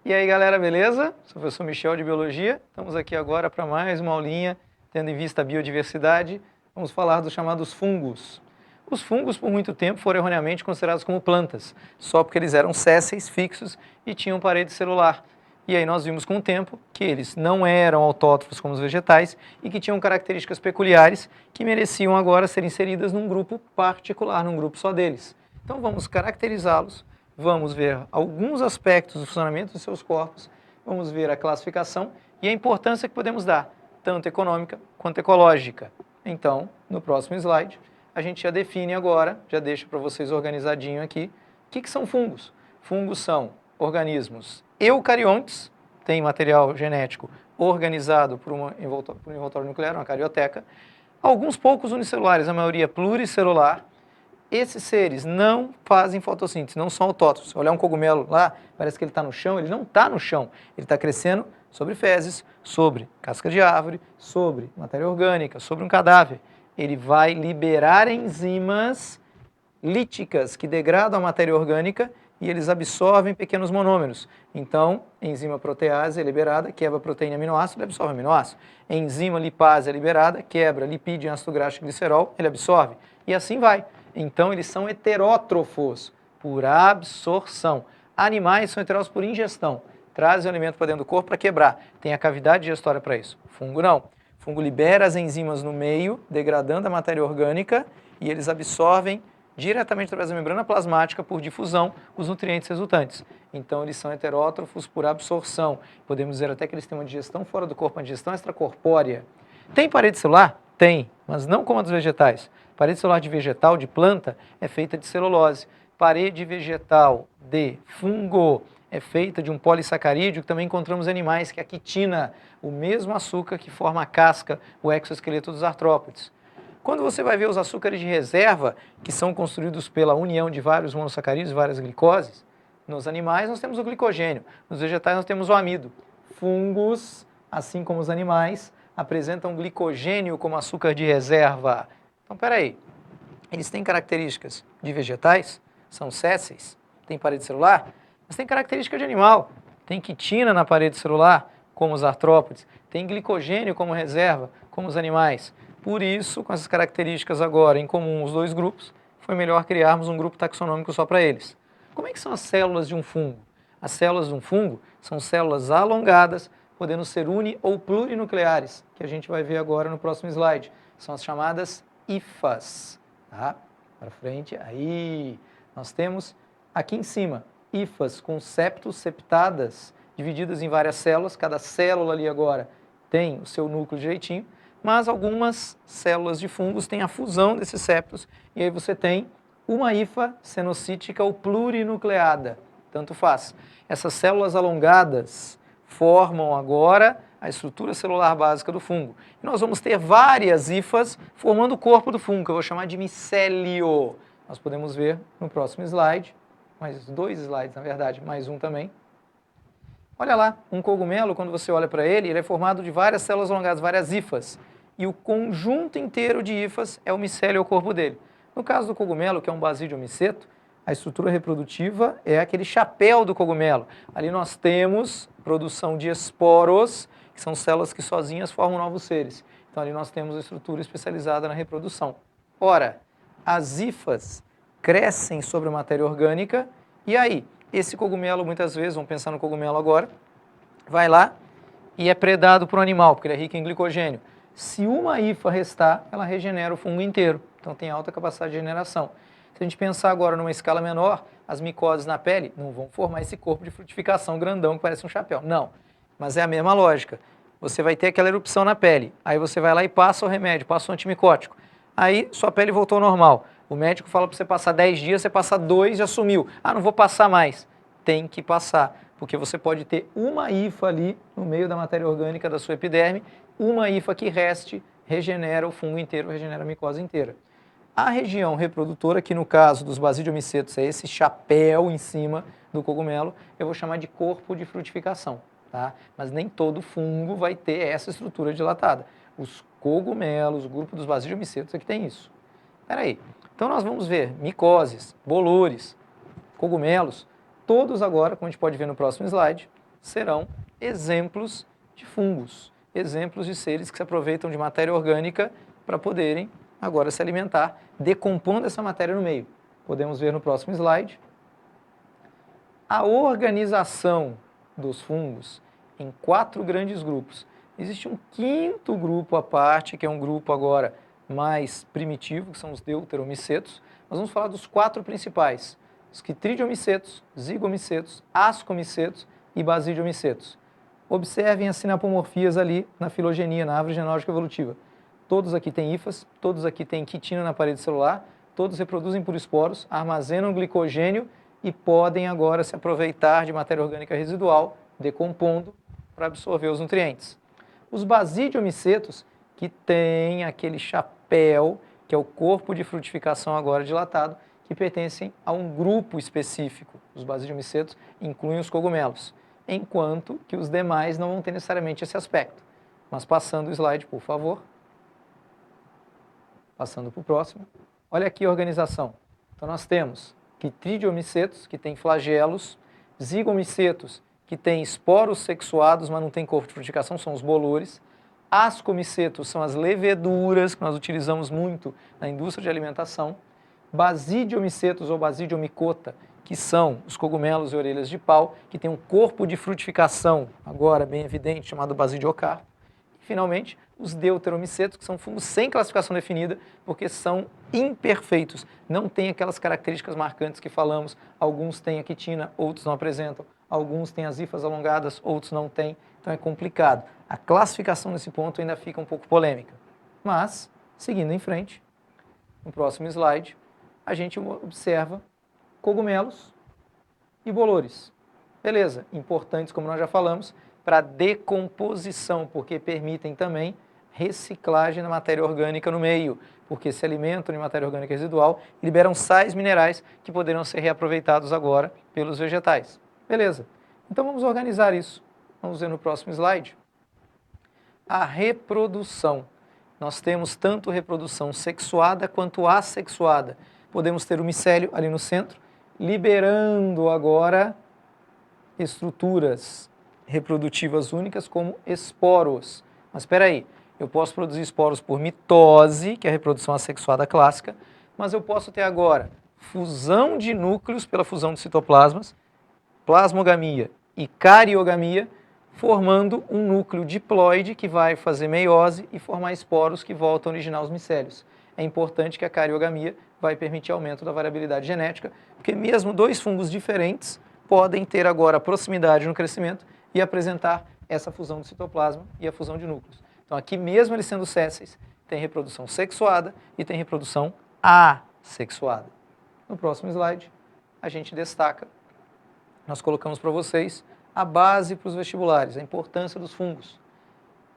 E aí, galera, beleza? Sou o professor Michel de Biologia. Estamos aqui agora para mais uma aulinha, tendo em vista a biodiversidade. Vamos falar dos chamados fungos. Os fungos, por muito tempo, foram erroneamente considerados como plantas, só porque eles eram sésseis, fixos e tinham parede celular. E aí nós vimos com o tempo que eles não eram autótrofos como os vegetais e que tinham características peculiares que mereciam agora ser inseridas num grupo particular, num grupo só deles. Então vamos caracterizá-los. Vamos ver alguns aspectos do funcionamento dos seus corpos, vamos ver a classificação e a importância que podemos dar, tanto econômica quanto ecológica. Então, no próximo slide, a gente já define agora, já deixo para vocês organizadinho aqui, o que são fungos. Fungos são organismos eucariontes, tem material genético organizado por um envoltório nuclear, uma carioteca, alguns poucos unicelulares, a maioria pluricelular. Esses seres não fazem fotossíntese, não são autótrofos. Olhar um cogumelo lá, parece que ele está no chão, ele não está no chão. Ele está crescendo sobre fezes, sobre casca de árvore, sobre matéria orgânica, sobre um cadáver. Ele vai liberar enzimas líticas que degradam a matéria orgânica e eles absorvem pequenos monômeros. Então, enzima protease é liberada, quebra proteína aminoácido, ele absorve aminoácido. Enzima lipase é liberada, quebra lipídio em ácido graxo e glicerol, ele absorve. E assim vai. Então, eles são heterótrofos por absorção. Animais são heterótrofos por ingestão. Trazem o alimento para dentro do corpo para quebrar. Tem a cavidade digestória para isso. Fungo não. Fungo libera as enzimas no meio, degradando a matéria orgânica, e eles absorvem diretamente através da membrana plasmática, por difusão, os nutrientes resultantes. Então, eles são heterótrofos por absorção. Podemos dizer até que eles têm uma digestão fora do corpo, uma digestão extracorpórea. Tem parede celular? Tem, mas não como a dos vegetais. Parede celular de vegetal, de planta, é feita de celulose. Parede vegetal de fungo é feita de um polissacarídeo que também encontramos em animais, que é a quitina, o mesmo açúcar que forma a casca, o exoesqueleto dos artrópodes. Quando você vai ver os açúcares de reserva, que são construídos pela união de vários monossacarídeos, várias glicoses, nos animais nós temos o glicogênio, nos vegetais nós temos o amido. Fungos, assim como os animais, apresentam glicogênio como açúcar de reserva. Então, peraí, eles têm características de vegetais, são sésseis, tem parede celular, mas tem característica de animal. Tem quitina na parede celular, como os artrópodes, tem glicogênio como reserva, como os animais. Por isso, com essas características agora em comum os dois grupos, foi melhor criarmos um grupo taxonômico só para eles. Como é que são as células de um fungo? As células de um fungo são células alongadas, podendo ser uni- ou plurinucleares, que a gente vai ver agora no próximo slide. São as chamadas hifas. Tá? Para frente, aí nós temos aqui em cima hifas com septos, septadas, divididas em várias células. Cada célula ali agora tem o seu núcleo direitinho, mas algumas células de fungos têm a fusão desses septos e aí você tem uma hifa cenocítica ou plurinucleada, tanto faz. Essas células alongadas formam agora a estrutura celular básica do fungo. E nós vamos ter várias hifas formando o corpo do fungo, que eu vou chamar de micélio. Nós podemos ver no próximo slide, mais 2 slides na verdade, mais um também. Olha lá, um cogumelo, quando você olha para ele, ele é formado de várias células alongadas, várias hifas. E o conjunto inteiro de hifas é o micélio, o corpo dele. No caso do cogumelo, que é um basídeo miceto, a estrutura reprodutiva é aquele chapéu do cogumelo. Ali nós temos produção de esporos, que são células que sozinhas formam novos seres. Então ali nós temos a estrutura especializada na reprodução. Ora, as hifas crescem sobre a matéria orgânica e aí, esse cogumelo, muitas vezes, vamos pensar no cogumelo agora, vai lá e é predado por um animal, porque ele é rico em glicogênio. Se uma hifa restar, ela regenera o fungo inteiro, então tem alta capacidade de regeneração. Se a gente pensar agora numa escala menor, as micoses na pele não vão formar esse corpo de frutificação grandão que parece um chapéu. Não, mas é a mesma lógica. Você vai ter aquela erupção na pele, aí você vai lá e passa o remédio, passa o antimicótico. Aí sua pele voltou ao normal. O médico fala para você passar 10 dias, você passa 2 e já sumiu. Ah, não vou passar mais. Tem que passar, porque você pode ter uma hifa ali no meio da matéria orgânica da sua epiderme, uma hifa que reste, regenera o fungo inteiro, regenera a micose inteira. A região reprodutora, que no caso dos basidiomicetos é esse chapéu em cima do cogumelo, eu vou chamar de corpo de frutificação, tá? Mas nem todo fungo vai ter essa estrutura dilatada. Os cogumelos, o grupo dos basidiomicetos é que tem isso. Espera aí. Então nós vamos ver micoses, bolores, cogumelos, todos agora, como a gente pode ver no próximo slide, serão exemplos de fungos, exemplos de seres que se aproveitam de matéria orgânica para poderem agora se alimentar, decompondo essa matéria no meio. Podemos ver no próximo slide. A organização dos fungos em 4 grandes grupos. Existe um 5º grupo à parte, que é um grupo agora mais primitivo, que são os deuteromicetos. Nós vamos falar dos 4 principais: os quitridiomicetos, zigomicetos, ascomicetos e basidiomicetos. Observem as sinapomorfias ali na filogenia, na árvore genealógica evolutiva. Todos aqui têm hifas, todos aqui têm quitina na parede celular, todos reproduzem por esporos, armazenam glicogênio e podem agora se aproveitar de matéria orgânica residual, decompondo para absorver os nutrientes. Os basidiomicetos, que têm aquele chapéu, que é o corpo de frutificação agora dilatado, que pertencem a um grupo específico. Os basidiomicetos incluem os cogumelos, enquanto que os demais não vão ter necessariamente esse aspecto. Mas passando o slide, por favor. Passando para o próximo. Olha aqui a organização. Então nós temos quitridiomicetos, que têm flagelos, zigomicetos, que têm esporos sexuados, mas não tem corpo de frutificação, são os bolores. Ascomicetos são as leveduras, que nós utilizamos muito na indústria de alimentação. Basidiomicetos ou basidiomicota, que são os cogumelos e orelhas de pau, que tem um corpo de frutificação, agora bem evidente, chamado basidiocarpo. E, finalmente, os deuteromicetos, que são fungos sem classificação definida, porque são imperfeitos, não têm aquelas características marcantes que falamos. Alguns têm a quitina, outros não apresentam. Alguns têm as hifas alongadas, outros não têm. Então é complicado. A classificação nesse ponto ainda fica um pouco polêmica. Mas, seguindo em frente, no próximo slide, a gente observa cogumelos e bolores. Beleza, importantes, como nós já falamos, para decomposição, porque permitem também reciclagem da matéria orgânica no meio, porque se alimentam de matéria orgânica residual e liberam sais minerais que poderão ser reaproveitados agora pelos vegetais. Beleza, então vamos organizar isso. Vamos ver no próximo slide. A reprodução. Nós temos tanto reprodução sexuada quanto assexuada. Podemos ter o micélio ali no centro, liberando agora estruturas reprodutivas únicas como esporos. Mas espera aí, eu posso produzir esporos por mitose, que é a reprodução assexuada clássica, mas eu posso ter agora fusão de núcleos pela fusão de citoplasmas, plasmogamia e cariogamia, formando um núcleo diploide que vai fazer meiose e formar esporos que voltam a originar os micélios. É importante que a cariogamia vai permitir aumento da variabilidade genética, porque mesmo 2 fungos diferentes podem ter agora proximidade no crescimento e apresentar essa fusão do citoplasma e a fusão de núcleos. Então aqui, mesmo eles sendo sésseis, tem reprodução sexuada e tem reprodução assexuada. No próximo slide, a gente destaca, nós colocamos para vocês a base para os vestibulares, a importância dos fungos.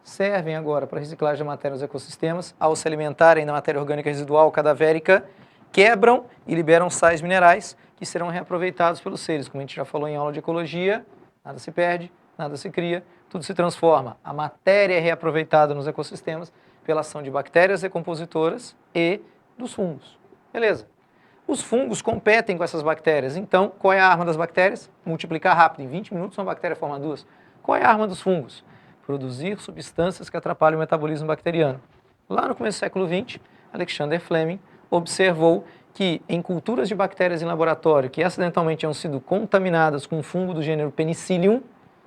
Servem agora para reciclagem da matéria nos ecossistemas, ao se alimentarem da matéria orgânica residual cadavérica, quebram e liberam sais minerais que serão reaproveitados pelos seres. Como a gente já falou em aula de ecologia, nada se perde, nada se cria, tudo se transforma. A matéria é reaproveitada nos ecossistemas pela ação de bactérias decompositoras e dos fungos. Beleza. Os fungos competem com essas bactérias. Então, qual é a arma das bactérias? Multiplicar rápido. Em 20 minutos, uma bactéria forma 2. Qual é a arma dos fungos? Produzir substâncias que atrapalham o metabolismo bacteriano. Lá no começo do século XX, Alexander Fleming observou que em culturas de bactérias em laboratório que acidentalmente tinham sido contaminadas com um fungo do gênero Penicillium,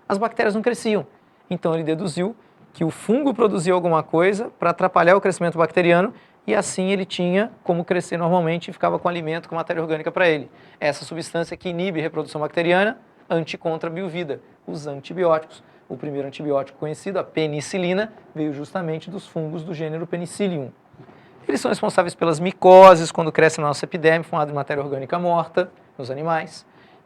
as bactérias não cresciam. Então ele deduziu que o fungo produzia alguma coisa para atrapalhar o crescimento bacteriano e assim ele tinha como crescer normalmente e ficava com alimento, com matéria orgânica para ele. Essa substância que inibe a reprodução bacteriana, anticontra a biovida, os antibióticos. O primeiro antibiótico conhecido, a penicilina, veio justamente dos fungos do gênero Penicillium. Eles são responsáveis pelas micoses, quando crescem na nossa epiderme, formada de matéria orgânica morta nos animais.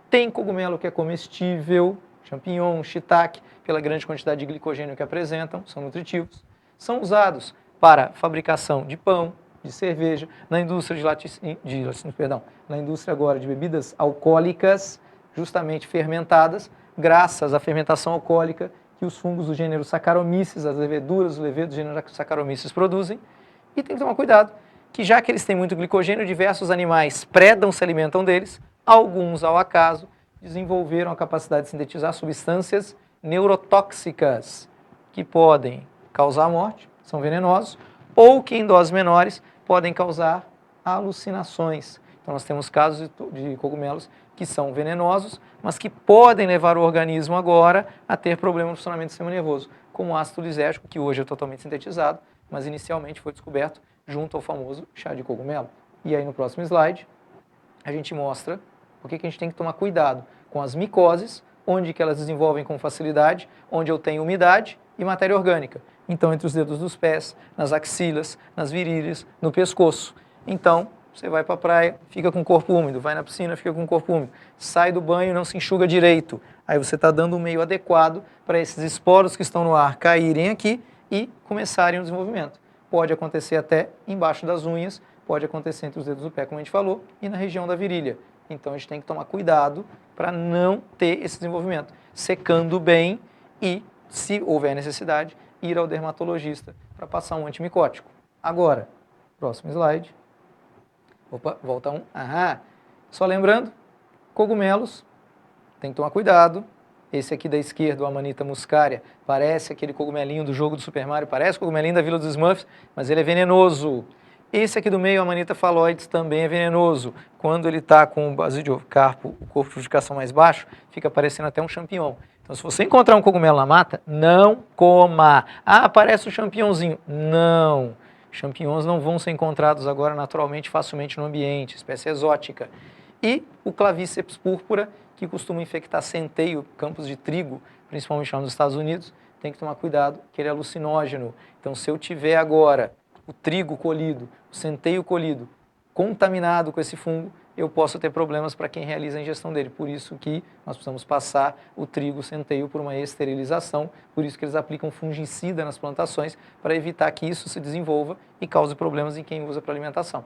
Tem cogumelo que é comestível, champignon, shiitake, pela grande quantidade de glicogênio que apresentam, são nutritivos. São usados para fabricação de pão, de cerveja, na indústria na indústria agora de bebidas alcoólicas, justamente fermentadas, graças à fermentação alcoólica que os fungos do gênero Saccharomyces, as leveduras, o levedo do gênero Saccharomyces produzem. E tem que tomar cuidado, que já que eles têm muito glicogênio, diversos animais predam, se alimentam deles, alguns, ao acaso, desenvolveram a capacidade de sintetizar substâncias neurotóxicas, que podem causar morte, são venenosos, ou que em doses menores podem causar alucinações. Então nós temos casos de cogumelos que são venenosos, mas que podem levar o organismo agora a ter problema no funcionamento do sistema nervoso, como o ácido lisérgico, que hoje é totalmente sintetizado, mas inicialmente foi descoberto junto ao famoso chá de cogumelo. E aí no próximo slide a gente mostra por que a gente tem que tomar cuidado com as micoses, onde que elas desenvolvem com facilidade, onde eu tenho umidade e matéria orgânica. Então, entre os dedos dos pés, nas axilas, nas virilhas, no pescoço. Então, você vai para a praia, fica com o corpo úmido, vai na piscina, fica com o corpo úmido, sai do banho, não se enxuga direito. Aí você está dando um meio adequado para esses esporos que estão no ar caírem aqui e começarem o desenvolvimento. Pode acontecer até embaixo das unhas, pode acontecer entre os dedos do pé, como a gente falou, e na região da virilha. Então a gente tem que tomar cuidado para não ter esse desenvolvimento, secando bem e, se houver necessidade, ir ao dermatologista para passar um antimicótico. Agora, próximo slide. Opa, volta um. Aham. Só lembrando, cogumelos, tem que tomar cuidado. Esse aqui da esquerda, o Amanita muscaria, parece aquele cogumelinho do jogo do Super Mario, parece o cogumelinho da Vila dos Smurfs, mas ele é venenoso. Esse aqui do meio, o Amanita phalloides, também é venenoso. Quando ele está com o basidiocarpo, o corpo de frutificação mais baixo, fica parecendo até um champignon. Então, se você encontrar um cogumelo na mata, não coma. Ah, parece um champignonzinho. Não. Champignons não vão ser encontrados agora naturalmente, facilmente no ambiente, espécie exótica. E o Clavíceps púrpura, que costuma infectar centeio, campos de trigo, principalmente lá nos Estados Unidos, tem que tomar cuidado, que ele é alucinógeno. Então, se eu tiver agora o trigo colhido, o centeio colhido, contaminado com esse fungo, eu posso ter problemas para quem realiza a ingestão dele. Por isso que nós precisamos passar o trigo, o centeio, por uma esterilização. Por isso que eles aplicam fungicida nas plantações, para evitar que isso se desenvolva e cause problemas em quem usa para alimentação.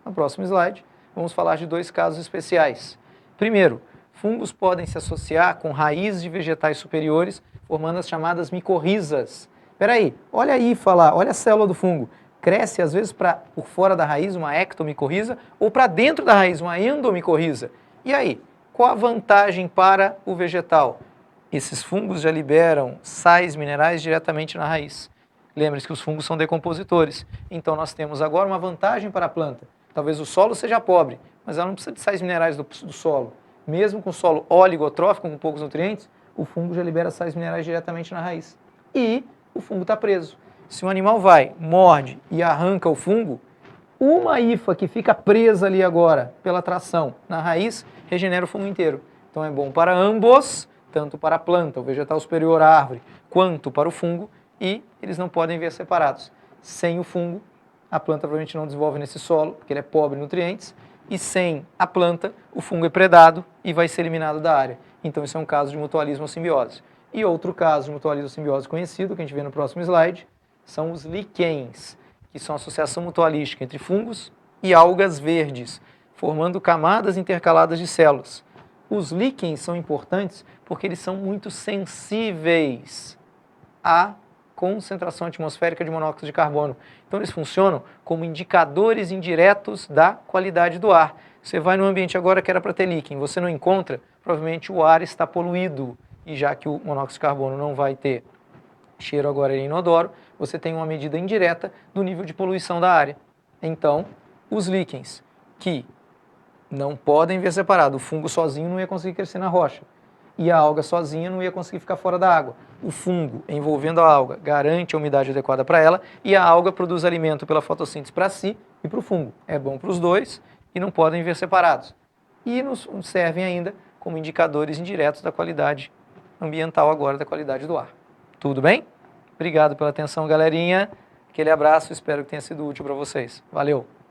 No próximo slide, vamos falar de dois casos especiais. Primeiro, fungos podem se associar com raízes de vegetais superiores, formando as chamadas micorrizas. Espera aí, olha aí falar, olha a célula do fungo. Cresce às vezes por fora da raiz uma ectomicorriza ou para dentro da raiz uma endomicorriza. E aí, qual a vantagem para o vegetal? Esses fungos já liberam sais minerais diretamente na raiz. Lembre-se que os fungos são decompositores. Então nós temos agora uma vantagem para a planta. Talvez o solo seja pobre, mas ela não precisa de sais minerais do solo. Mesmo com solo oligotrófico, com poucos nutrientes, o fungo já libera sais minerais diretamente na raiz. E o fungo está preso. Se um animal vai, morde e arranca o fungo, uma hifa que fica presa ali agora pela tração na raiz, regenera o fungo inteiro. Então é bom para ambos, tanto para a planta, o vegetal superior à árvore, quanto para o fungo, e eles não podem vir separados. Sem o fungo, a planta provavelmente não desenvolve nesse solo, porque ele é pobre em nutrientes, e sem a planta, o fungo é predado e vai ser eliminado da área. Então isso é um caso de mutualismo ou simbiose. E outro caso de mutualismo ou simbiose conhecido, que a gente vê no próximo slide, são os líquens, que são a associação mutualística entre fungos e algas verdes, formando camadas intercaladas de células. Os líquens são importantes porque eles são muito sensíveis à concentração atmosférica de monóxido de carbono. Então eles funcionam como indicadores indiretos da qualidade do ar. Você vai no ambiente agora que era para ter líquen, você não encontra, provavelmente o ar está poluído. E já que o monóxido de carbono não vai ter cheiro agora em inodoro, você tem uma medida indireta do nível de poluição da área. Então, os líquens, que não podem ver separado, o fungo sozinho não ia conseguir crescer na rocha, e a alga sozinha não ia conseguir ficar fora da água. O fungo, envolvendo a alga, garante a umidade adequada para ela, e a alga produz alimento pela fotossíntese para si e para o fungo. É bom para os dois e não podem ver separados. E nos servem ainda como indicadores indiretos da qualidade ambiental agora, da qualidade do ar. Tudo bem? Obrigado pela atenção, galerinha. Aquele abraço, espero que tenha sido útil para vocês. Valeu!